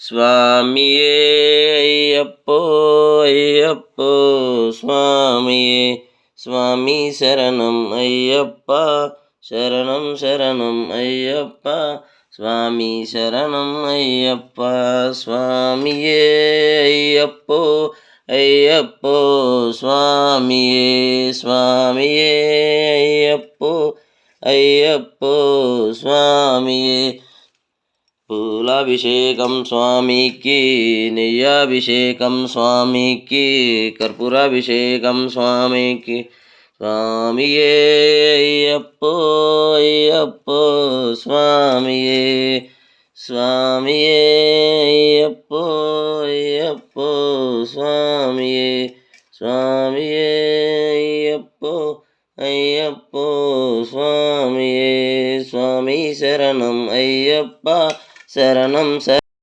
స్వామియే అయ్యప్పో అయ్యప్పో స్వామియే స్వామి శరణం అయ్యప్ప శరణం శరణం అయ్యప్ప స్వామి శరణం అయ్యప్ప స్వామియే అయ్యప్పో అయ్యప్పో స్వామియే స్వామియే అయ్యప్పో అయ్యప్పో స్వామియే పూలాభిషేకం స్వామికి నెయ్యాభిషేకం స్వామికి కర్పూరాభిషేకం స్వామికి స్వామియే అయ్యప్పో అయ్యప్పో స్వామియే స్వామియే అయ్యప్పో అయ్యప్పో స్వామియే స్వామి